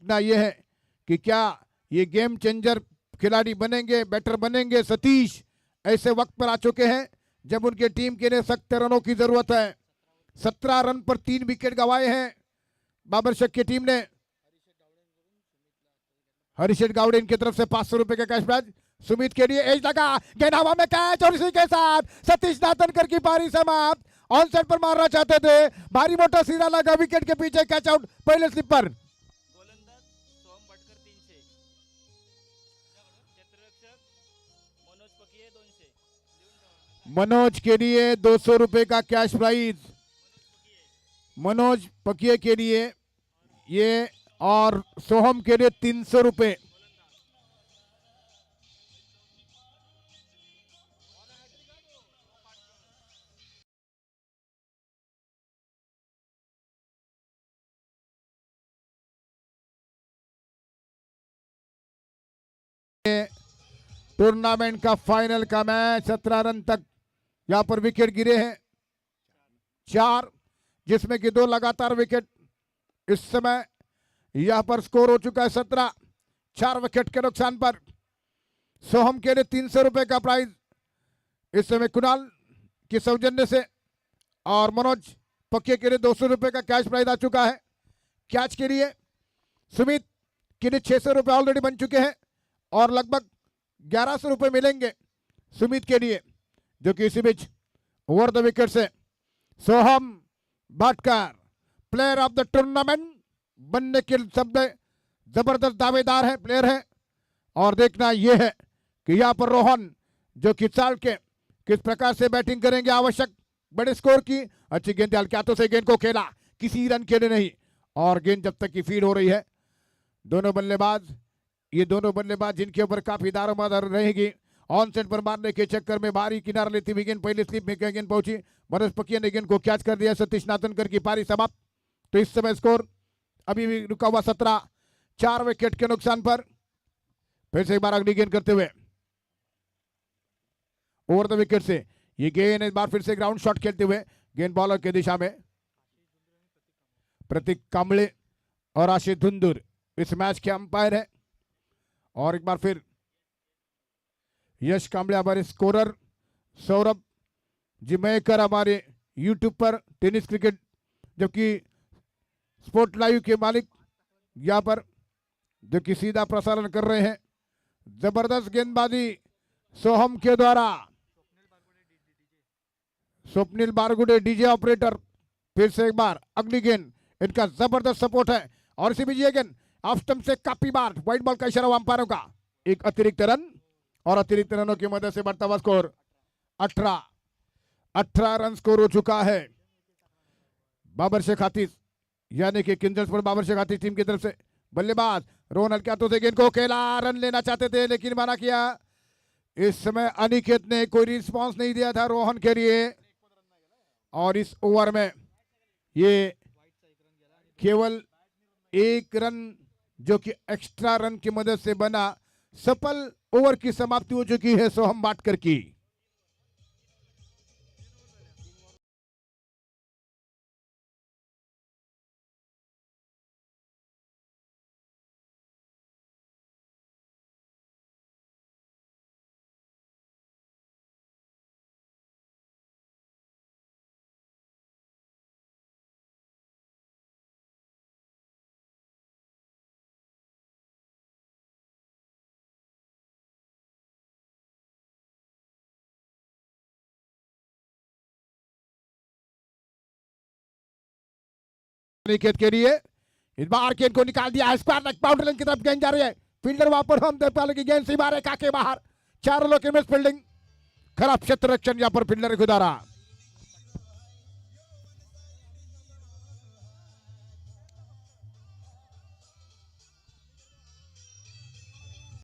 देखना यह है कि क्या ये गेम चेंजर खिलाड़ी बनेंगे, बैटर बनेंगे। सतीश ऐसे वक्त पर आ चुके हैं जब उनके टीम के लिए सख्त रनों की जरूरत है। 17 रन पर 3 विकेट गंवाए हैं बाबर शेख की टीम ने। हरीशेठ गावड़े इनकी तरफ से 500 रुपए का कैश प्राइज। सुमित के लिए एज लगा, गेंद हवा में कैच और इसी के साथ सतीश नातनकर की पारी समाप्त। ऑन साइड पर मारना चाहते थे, भारी मोटा सीधा लगा विकेट के पीछे, कैच आउट पहले स्लिप पर। मनोज के लिए 200 रुपए का कैश प्राइज, मनोज पकिए के लिए ये, और सोहम के लिए 300 रुपए। टूर्नामेंट का फाइनल का मैच, 17 रन तक यहां पर विकेट गिरे हैं 4, जिसमें कि 2 लगातार विकेट। इस समय यहां पर स्कोर हो चुका है 17, 4 विकेट के नुकसान पर। सोहम के लिए 300 रुपए का प्राइज इस समय कुणाल की सौजन्य से, और मनोज पक्के के लिए 200 रुपए का कैश प्राइज आ चुका है। कैच के लिए सुमित के लिए 600 रुपए ऑलरेडी बन चुके हैं, और लगभग 1100 रुपए मिलेंगे सुमित के लिए, जो कि इसी बीच ओवर द विकेट से Soham Bhatkar player of the tournament बनने के सब जबरदस्त दावेदार है, प्लेयर है। और देखना यह है कि यहाँ पर रोहन जो कि साल के किस प्रकार से बैटिंग करेंगे। आवश्यक बड़े स्कोर की अच्छी गेंद के हाथों से गेंद को खेला, किसी रन के लिए नहीं, और गेंद जब तक की फीड हो रही है। दोनों बल्लेबाज, ये दोनों बल्लेबाज जिनके ऊपर काफी दारोमदार रहेगी। ऑन सेट पर मारने के चक्कर में भारी किनारा लेती हुई गेंद पहले स्लिप में गेंद पहुंची, मनोज पकिया ने गेंद को कैच कर दिया। सतीश नातनकर की पारी समाप्त। तो इस समय स्कोर अभी भी रुका हुआ 17, 4 विकेट के नुकसान पर। फिर से एक बार अगली गेंद करते हुए ओवर द विकेट से ये गेंद इस बार फिर से ग्राउंड शॉट खेलते हुए गेंद बॉलर की दिशा में। प्रतीक कांबळे और आशीष धुंधुर इस मैच के अंपायर है, और एक बार फिर यश कांबळे हमारे स्कोरर, सौरभ जिमेकर हमारे यूट्यूब पर टेनिस क्रिकेट जबकि स्पोर्ट लाइव के मालिक यहाँ पर जो कि सीधा प्रसारण कर रहे हैं। जबरदस्त गेंदबाजी सोहम के द्वारा, स्वप्निल बारगुडे डीजे ऑपरेटर। फिर से एक बार अगली गेंद, इनका जबरदस्त सपोर्ट है, और इसी बीच ये गेंद ऑफ स्टंप से काफी बार व्हाइट बॉल का इशारा अंपायरों का। एक अतिरिक्त रन, और अतिरिक्त रनों की मदद से बढ़ता हुआ स्कोर 18 रन स्कोर हो चुका है बाबर शेख हाथीज, यानी कि किंजल्स पर बाबर शेख हाथीज टीम की तरफ से। बल्लेबाज रोहन हल्के हाथों से गेंद को खेला, रन लेना चाहते थे लेकिन मना किया। इस समय अनिकेत ने कोई रिस्पांस नहीं दिया था रोहन के लिए, और इस ओवर में ये केवल 1 रन जो कि एक्स्ट्रा रन की मदद से बना, सफल ओवर की समाप्ति हो चुकी है सोहम भाटकर की। अनिकेत के लिए इस बार गेंद को निकाल दिया, स्क्वायर लेग बाउंड्री लाइन की तरफ गेंद जा रही है। फील्डर वहां पर हम देख पा रहे गेंद से मारे काके बाहर, 4 रनों की मिस फील्डिंग, खराब क्षेत्र रक्षण यहाँ पर फील्डर के द्वारा।